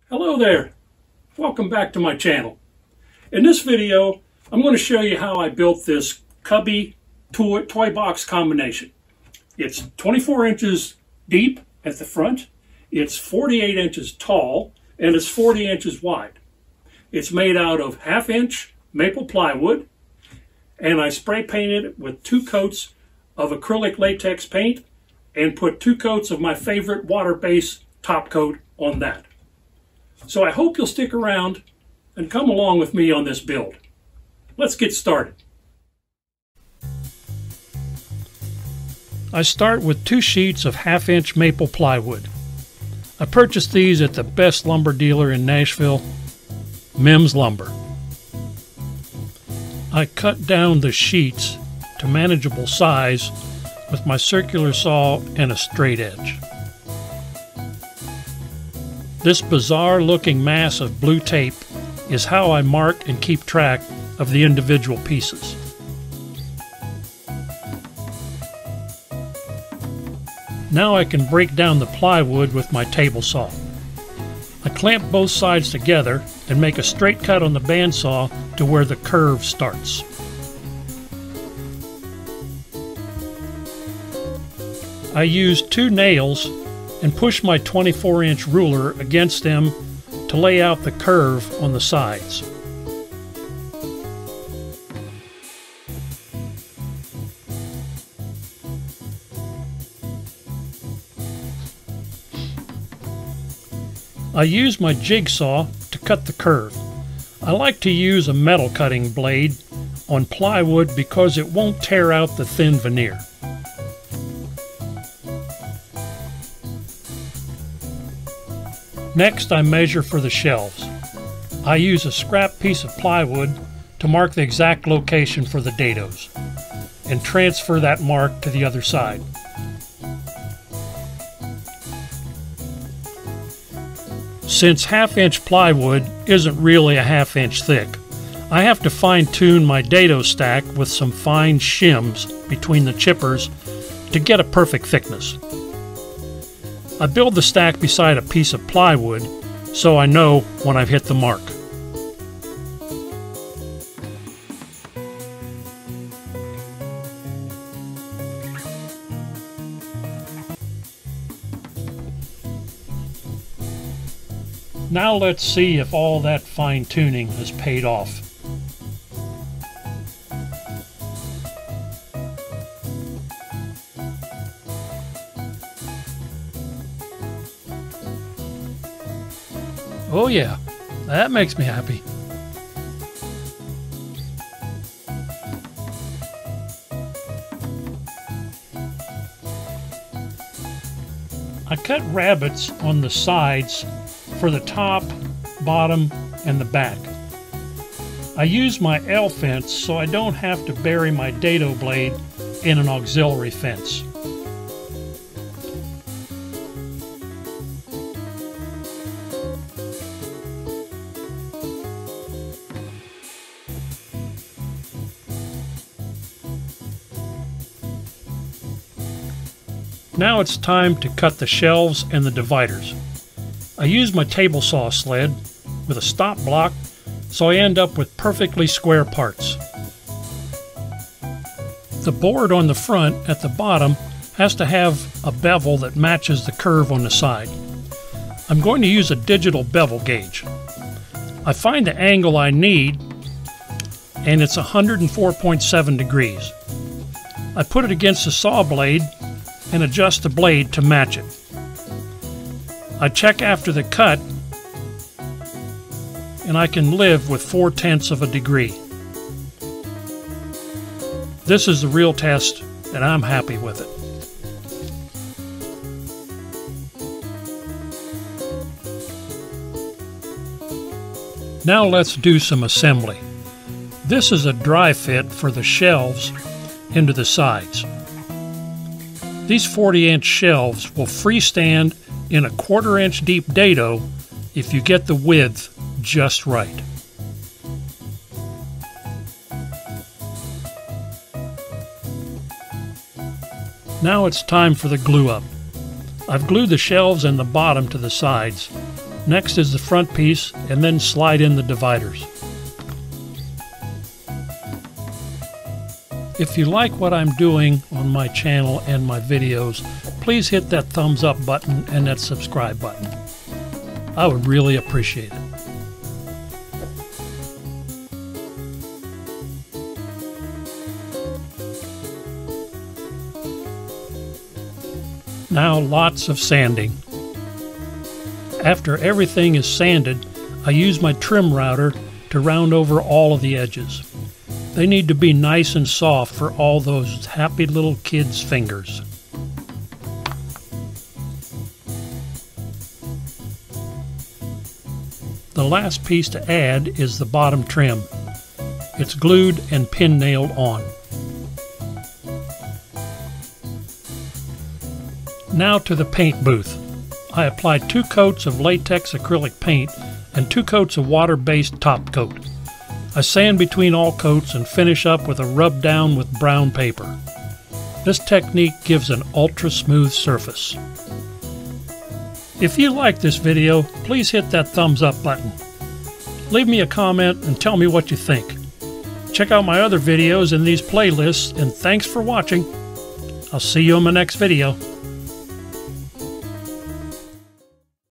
Hello there, welcome back to my channel. In this video I'm going to show you how I built this cubby toy box combination. It's 24 inches deep at the front, it's 48 inches tall, and it's 40 inches wide. It's made out of 1/2 inch maple plywood, and I spray painted it with 2 coats of acrylic latex paint and put 2 coats of my favorite water-based top coat on that. So I hope you'll stick around and come along with me on this build. Let's get started. I start with 2 sheets of 1/2 inch maple plywood. I purchased these at the best lumber dealer in Nashville, Mims Lumber. I cut down the sheets to manageable size with my circular saw and a straight edge. This bizarre looking mass of blue tape is how I mark and keep track of the individual pieces. Now I can break down the plywood with my table saw. I clamp both sides together and make a straight cut on the bandsaw to where the curve starts. I use 2 nails and push my 24-inch ruler against them to lay out the curve on the sides. I use my jigsaw to cut the curve. I like to use a metal cutting blade on plywood because it won't tear out the thin veneer. Next, I measure for the shelves. I use a scrap piece of plywood to mark the exact location for the dados and transfer that mark to the other side. Since 1/2 inch plywood isn't really a 1/2 inch thick, I have to fine-tune my dado stack with some fine shims between the chippers to get a perfect thickness. I build the stack beside a piece of plywood so I know when I've hit the mark. Now let's see if all that fine-tuning has paid off. Oh yeah, that makes me happy. I cut rabbets on the sides for the top, bottom, and the back. I use my L fence so I don't have to bury my dado blade in an auxiliary fence. Now it's time to cut the shelves and the dividers. I use my table saw sled with a stop block so I end up with perfectly square parts. The board on the front at the bottom has to have a bevel that matches the curve on the side. I'm going to use a digital bevel gauge. I find the angle I need and it's 104.7 degrees. I put it against the saw blade and adjust the blade to match it. I check after the cut and I can live with 4/10 of a degree. This is the real test and I'm happy with it. Now let's do some assembly. This is a dry fit for the shelves into the sides. These 40-inch shelves will freestand in a 1/4 inch deep dado if you get the width just right. Now it's time for the glue up. I've glued the shelves and the bottom to the sides Next is the front piece, and then slide in the dividers. If you like what I'm doing on my channel and my videos, please hit that thumbs up button and that subscribe button. I would really appreciate it. Now lots of sanding. After everything is sanded, I use my trim router to round over all of the edges. They need to be nice and soft for all those happy little kids' fingers. The last piece to add is the bottom trim. It's glued and pin nailed on. Now to the paint booth. I applied 2 coats of latex acrylic paint and 2 coats of water-based top coat. I sand between all coats and finish up with a rub down with brown paper. This technique gives an ultra smooth surface. If you like this video, please hit that thumbs up button. Leave me a comment and tell me what you think. Check out my other videos in these playlists, and thanks for watching. I'll see you in my next video.